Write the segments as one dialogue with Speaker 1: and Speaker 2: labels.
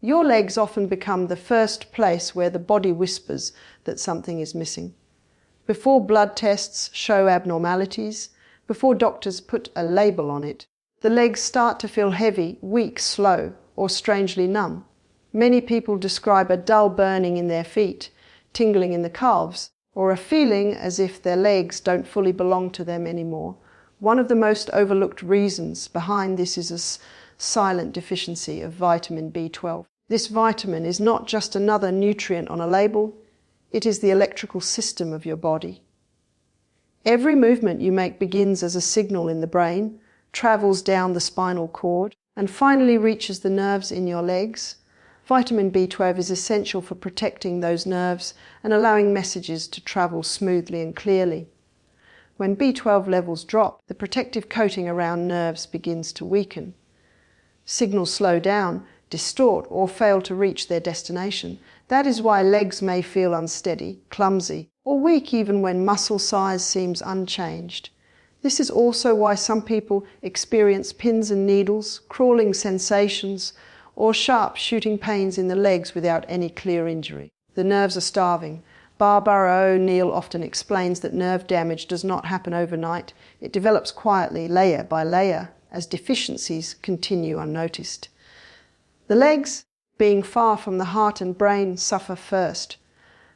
Speaker 1: Your legs often become the first place where the body whispers that something is missing. Before blood tests show abnormalities, before doctors put a label on it, the legs start to feel heavy, weak, slow, or strangely numb. Many people describe a dull burning in their feet, tingling in the calves, or a feeling as if their legs don't fully belong to them anymore. One of the most overlooked reasons behind this is a silent deficiency of vitamin B12. This vitamin is not just another nutrient on a label, it is the electrical system of your body. Every movement you make begins as a signal in the brain, travels down the spinal cord, and finally reaches the nerves in your legs. Vitamin B12 is essential for protecting those nerves and allowing messages to travel smoothly and clearly. When B12 levels drop, the protective coating around nerves begins to weaken. Signals slow down, distort, or fail to reach their destination. That is why legs may feel unsteady, clumsy, or weak even when muscle size seems unchanged. This is also why some people experience pins and needles, crawling sensations, or sharp shooting pains in the legs without any clear injury. The nerves are starving. Barbara O'Neill often explains that nerve damage does not happen overnight. It develops quietly, layer by layer, as deficiencies continue unnoticed. The legs, being far from the heart and brain, suffer first.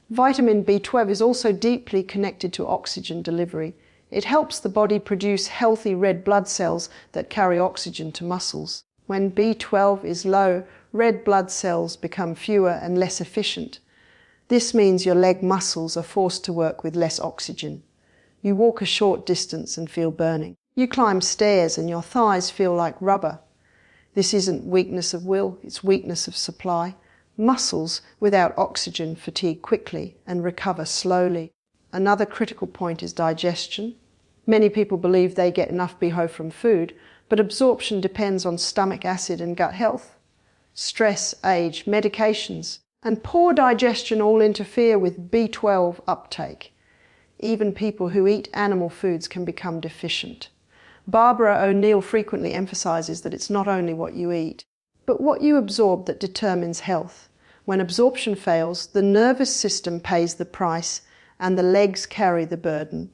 Speaker 1: Vitamin B12 is also deeply connected to oxygen delivery. It helps the body produce healthy red blood cells that carry oxygen to muscles. When B12 is low, red blood cells become fewer and less efficient. This means your leg muscles are forced to work with less oxygen. You walk a short distance and feel burning. You climb stairs and your thighs feel like rubber. This isn't weakness of will, it's weakness of supply. Muscles without oxygen fatigue quickly and recover slowly. Another critical point is digestion. Many people believe they get enough BHO from food, but absorption depends on stomach acid and gut health. Stress, age, medications, and poor digestion all interfere with B12 uptake. Even people who eat animal foods can become deficient. Barbara O'Neill frequently emphasizes that it's not only what you eat, but what you absorb that determines health. When absorption fails, the nervous system pays the price and the legs carry the burden.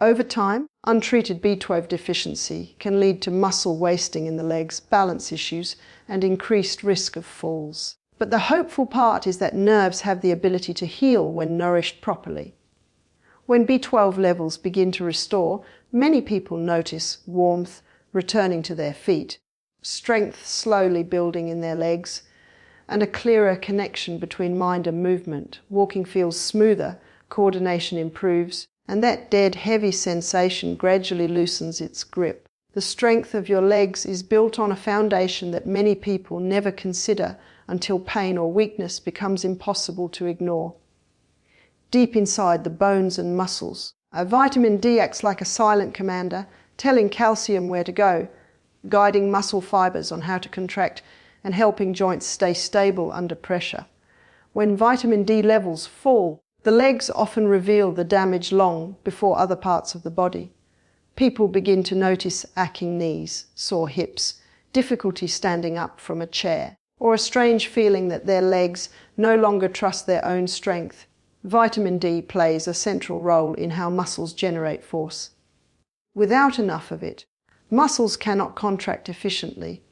Speaker 1: Over time, untreated B12 deficiency can lead to muscle wasting in the legs, balance issues, and increased risk of falls. But the hopeful part is that nerves have the ability to heal when nourished properly. When B12 levels begin to restore, many people notice warmth returning to their feet, strength slowly building in their legs, and a clearer connection between mind and movement. Walking feels smoother, coordination improves, and that dead, heavy sensation gradually loosens its grip. The strength of your legs is built on a foundation that many people never consider until pain or weakness becomes impossible to ignore. Deep inside the bones and muscles, vitamin D acts like a silent commander, telling calcium where to go, guiding muscle fibers on how to contract, and helping joints stay stable under pressure. When vitamin D levels fall, the legs often reveal the damage long before other parts of the body. People begin to notice aching knees, sore hips, difficulty standing up from a chair, or a strange feeling that their legs no longer trust their own strength. Vitamin D plays a central role in how muscles generate force. Without enough of it, muscles cannot contract efficiently.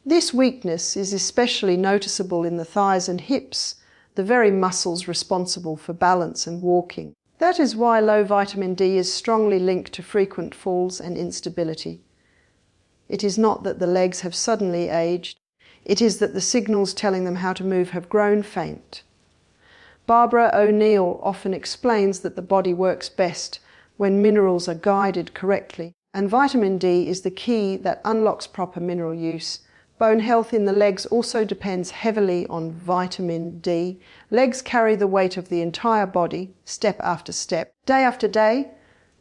Speaker 1: This weakness is especially noticeable in the thighs and hips, the very muscles responsible for balance and walking. That is why low vitamin D is strongly linked to frequent falls and instability. It is not that the legs have suddenly aged, it is that the signals telling them how to move have grown faint. Barbara O'Neill often explains that the body works best when minerals are guided correctly, and vitamin D is the key that unlocks proper mineral use. Bone health in the legs also depends heavily on vitamin D. Legs carry the weight of the entire body, step after step, day after day.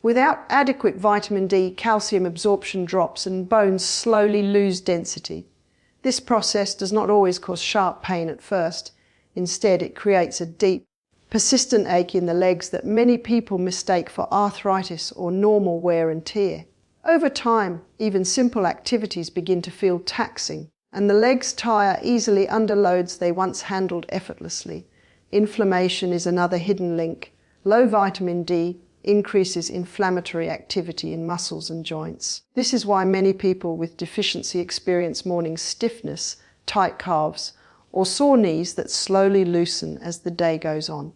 Speaker 1: Without adequate vitamin D, calcium absorption drops and bones slowly lose density. This process does not always cause sharp pain at first. Instead, it creates a deep, persistent ache in the legs that many people mistake for arthritis or normal wear and tear. Over time, even simple activities begin to feel taxing, and the legs tire easily under loads they once handled effortlessly. Inflammation is another hidden link. Low vitamin D increases inflammatory activity in muscles and joints. This is why many people with deficiency experience morning stiffness, tight calves, or sore knees that slowly loosen as the day goes on.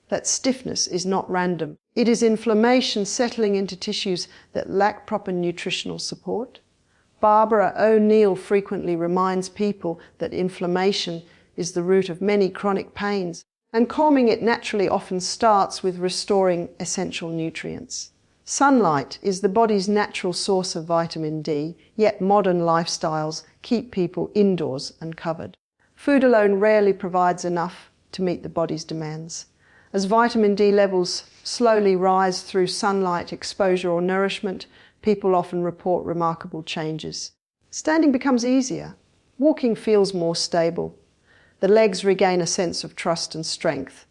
Speaker 1: That stiffness is not random. It is inflammation settling into tissues that lack proper nutritional support. Barbara O'Neill frequently reminds people that inflammation is the root of many chronic pains, and calming it naturally often starts with restoring essential nutrients. Sunlight is the body's natural source of vitamin D, yet modern lifestyles keep people indoors and covered. Food alone rarely provides enough to meet the body's demands. As vitamin D levels slowly rise through sunlight exposure or nourishment, people often report remarkable changes. Standing becomes easier. Walking feels more stable. The legs regain a sense of trust and strength.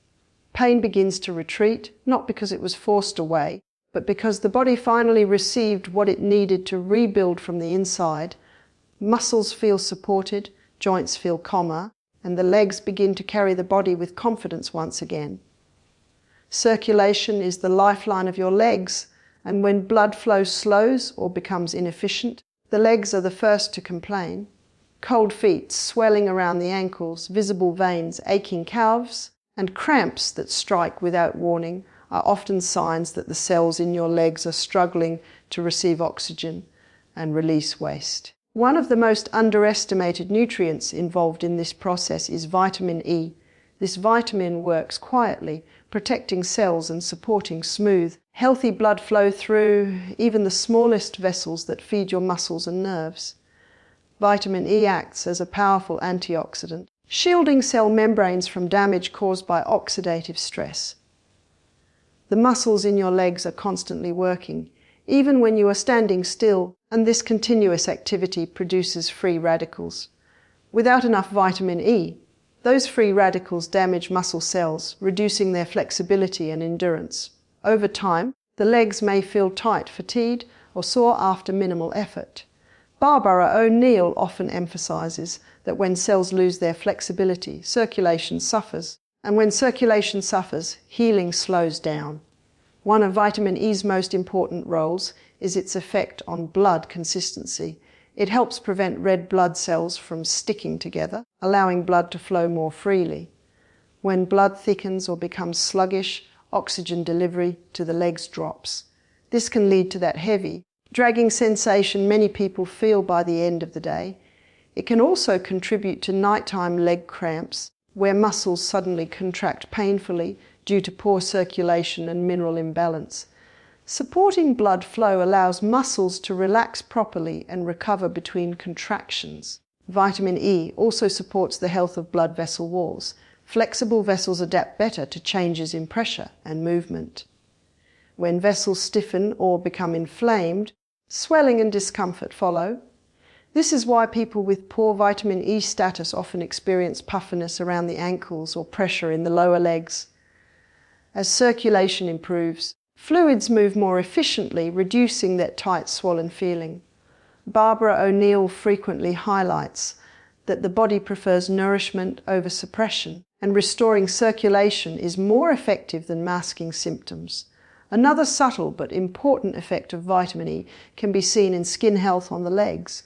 Speaker 1: Pain begins to retreat, not because it was forced away, but because the body finally received what it needed to rebuild from the inside. Muscles feel supported, joints feel calmer, and the legs begin to carry the body with confidence once again. Circulation is the lifeline of your legs, and when blood flow slows or becomes inefficient, the legs are the first to complain. Cold feet, swelling around the ankles, visible veins, aching calves, and cramps that strike without warning are often signs that the cells in your legs are struggling to receive oxygen and release waste. One of the most underestimated nutrients involved in this process is vitamin E. This vitamin works quietly, protecting cells and supporting smooth, healthy blood flow through even the smallest vessels that feed your muscles and nerves. Vitamin E acts as a powerful antioxidant, shielding cell membranes from damage caused by oxidative stress. The muscles in your legs are constantly working, even when you are standing still, and this continuous activity produces free radicals. Without enough vitamin E, those free radicals damage muscle cells, reducing their flexibility and endurance. Over time, the legs may feel tight, fatigued, or sore after minimal effort. Barbara O'Neill often emphasizes that when cells lose their flexibility, circulation suffers, and when circulation suffers, healing slows down. One of vitamin E's most important roles is its effect on blood consistency. It helps prevent red blood cells from sticking together, allowing blood to flow more freely. When blood thickens or becomes sluggish, oxygen delivery to the legs drops. This can lead to that heavy, dragging sensation many people feel by the end of the day. It can also contribute to nighttime leg cramps, where muscles suddenly contract painfully due to poor circulation and mineral imbalance. Supporting blood flow allows muscles to relax properly and recover between contractions. Vitamin E also supports the health of blood vessel walls. Flexible vessels adapt better to changes in pressure and movement. When vessels stiffen or become inflamed, swelling and discomfort follow. This is why people with poor vitamin E status often experience puffiness around the ankles or pressure in the lower legs. As circulation improves, fluids move more efficiently, reducing that tight, swollen feeling. Barbara O'Neill frequently highlights that the body prefers nourishment over suppression, and restoring circulation is more effective than masking symptoms. Another subtle but important effect of vitamin E can be seen in skin health on the legs.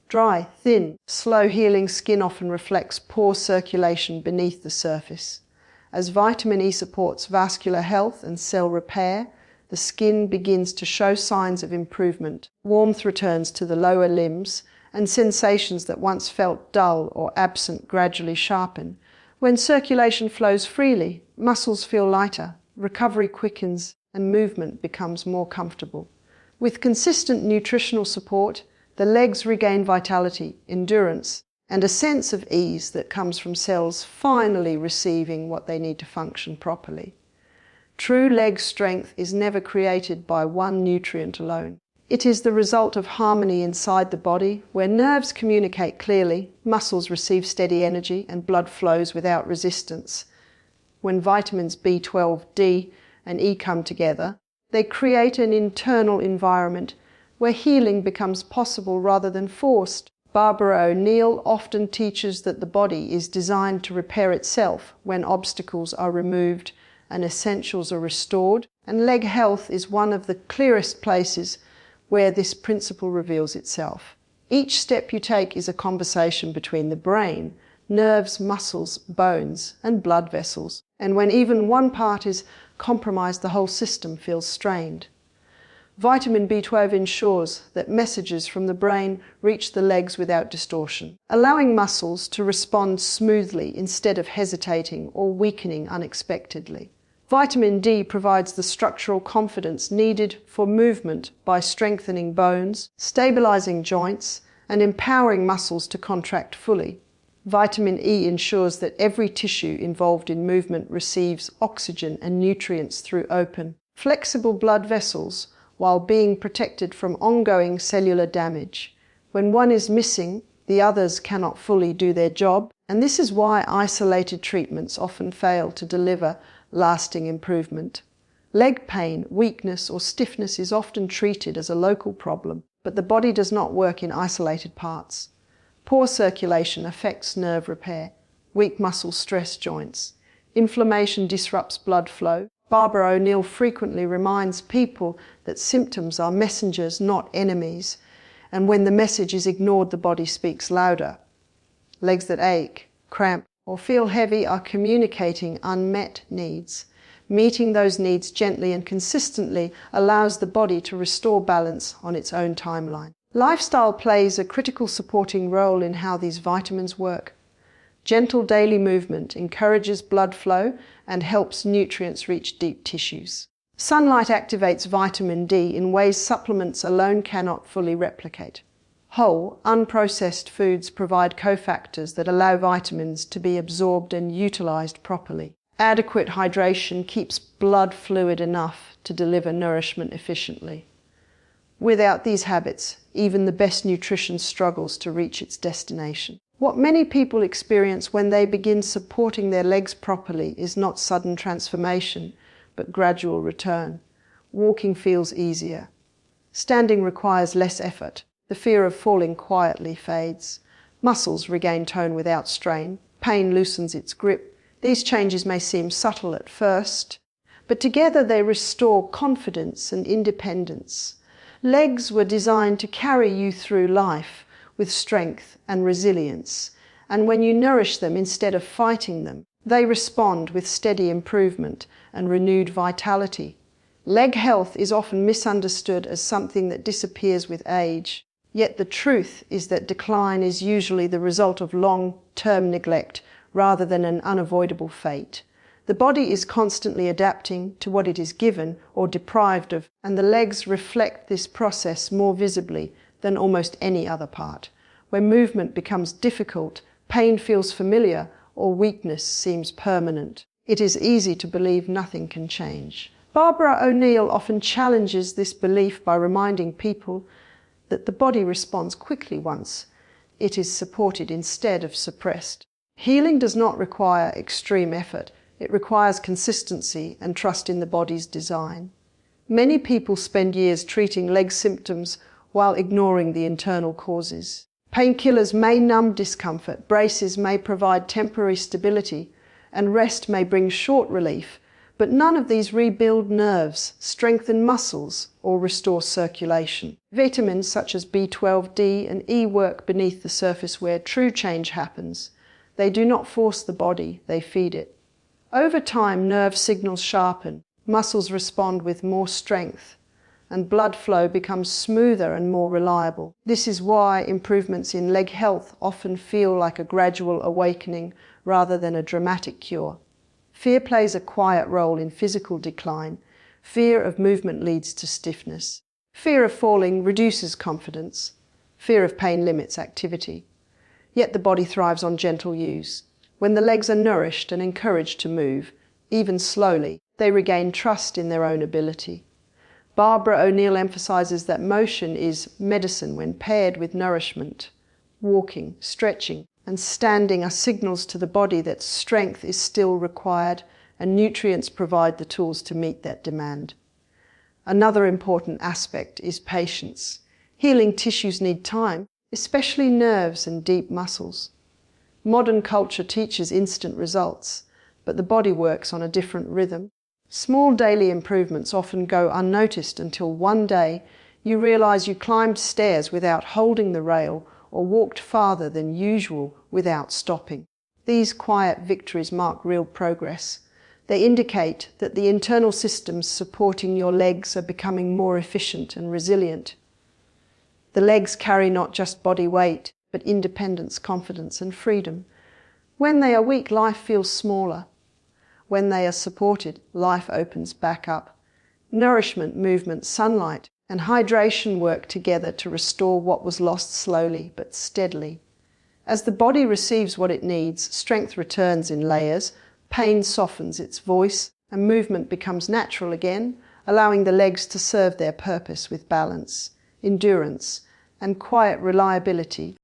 Speaker 1: Dry, thin, slow-healing skin often reflects poor circulation beneath the surface. As vitamin E supports vascular health and cell repair, the skin begins to show signs of improvement. Warmth returns to the lower limbs, and sensations that once felt dull or absent gradually sharpen. When circulation flows freely, muscles feel lighter, recovery quickens, and movement becomes more comfortable. With consistent nutritional support, the legs regain vitality, endurance, and a sense of ease that comes from cells finally receiving what they need to function properly. True leg strength is never created by one nutrient alone. It is the result of harmony inside the body, where nerves communicate clearly, muscles receive steady energy, and blood flows without resistance. When vitamins B12, D, and E come together, they create an internal environment where healing becomes possible rather than forced. Barbara O'Neill often teaches that the body is designed to repair itself when obstacles are removed and essentials are restored, and leg health is one of the clearest places where this principle reveals itself. Each step you take is a conversation between the brain, nerves, muscles, bones, and blood vessels. And when even one part is compromised, the whole system feels strained. Vitamin B12 ensures that messages from the brain reach the legs without distortion, allowing muscles to respond smoothly instead of hesitating or weakening unexpectedly. Vitamin D provides the structural confidence needed for movement by strengthening bones, stabilizing joints, and empowering muscles to contract fully. Vitamin E ensures that every tissue involved in movement receives oxygen and nutrients through open, flexible blood vessels while being protected from ongoing cellular damage. When one is missing, the others cannot fully do their job, and this is why isolated treatments often fail to deliver lasting improvement. Leg pain, weakness, or stiffness is often treated as a local problem, but the body does not work in isolated parts. Poor circulation affects nerve repair. Weak muscles stress joints. Inflammation disrupts blood flow. Barbara O'Neill frequently reminds people that symptoms are messengers, not enemies, and when the message is ignored, the body speaks louder. Legs that ache, cramp, or feel heavy are communicating unmet needs. Meeting those needs gently and consistently allows the body to restore balance on its own timeline. Lifestyle plays a critical supporting role in how these vitamins work. Gentle daily movement encourages blood flow and helps nutrients reach deep tissues. Sunlight activates vitamin D in ways supplements alone cannot fully replicate. Whole, unprocessed foods provide cofactors that allow vitamins to be absorbed and utilized properly. Adequate hydration keeps blood fluid enough to deliver nourishment efficiently. Without these habits, even the best nutrition struggles to reach its destination. What many people experience when they begin supporting their legs properly is not sudden transformation, but gradual return. Walking feels easier. Standing requires less effort. The fear of falling quietly fades. Muscles regain tone without strain. Pain loosens its grip. These changes may seem subtle at first, but together they restore confidence and independence. Legs were designed to carry you through life with strength and resilience, and when you nourish them instead of fighting them, they respond with steady improvement and renewed vitality. Leg health is often misunderstood as something that disappears with age, yet the truth is that decline is usually the result of long-term neglect rather than an unavoidable fate. The body is constantly adapting to what it is given or deprived of, and the legs reflect this process more visibly than almost any other part. When movement becomes difficult, pain feels familiar, or weakness seems permanent, it is easy to believe nothing can change. Barbara O'Neill often challenges this belief by reminding people that the body responds quickly once it is supported instead of suppressed. Healing does not require extreme effort. It requires consistency and trust in the body's design. Many people spend years treating leg symptoms while ignoring the internal causes. Painkillers may numb discomfort, braces may provide temporary stability, and rest may bring short relief, but none of these rebuild nerves, strengthen muscles, or restore circulation. Vitamins such as B12, D, and E work beneath the surface where true change happens. They do not force the body, they feed it. Over time, nerve signals sharpen, muscles respond with more strength, and blood flow becomes smoother and more reliable. This is why improvements in leg health often feel like a gradual awakening rather than a dramatic cure. Fear plays a quiet role in physical decline. Fear of movement leads to stiffness. Fear of falling reduces confidence. Fear of pain limits activity. Yet the body thrives on gentle use. When the legs are nourished and encouraged to move, even slowly, they regain trust in their own ability. Barbara O'Neill emphasizes that motion is medicine when paired with nourishment. Walking, stretching, and standing are signals to the body that strength is still required and nutrients provide the tools to meet that demand. Another important aspect is patience. Healing tissues need time. especially nerves and deep muscles. Modern culture teaches instant results, but the body works on a different rhythm. Small daily improvements often go unnoticed until one day you realize you climbed stairs without holding the rail or walked farther than usual without stopping. These quiet victories mark real progress. They indicate that the internal systems supporting your legs are becoming more efficient and resilient. The legs carry not just body weight, but independence, confidence, and freedom. When they are weak, life feels smaller. When they are supported, life opens back up. Nourishment, movement, sunlight, and hydration work together to restore what was lost slowly but steadily. As the body receives what it needs, strength returns in layers, pain softens its voice, and movement becomes natural again, allowing the legs to serve their purpose with balance, endurance, and quiet reliability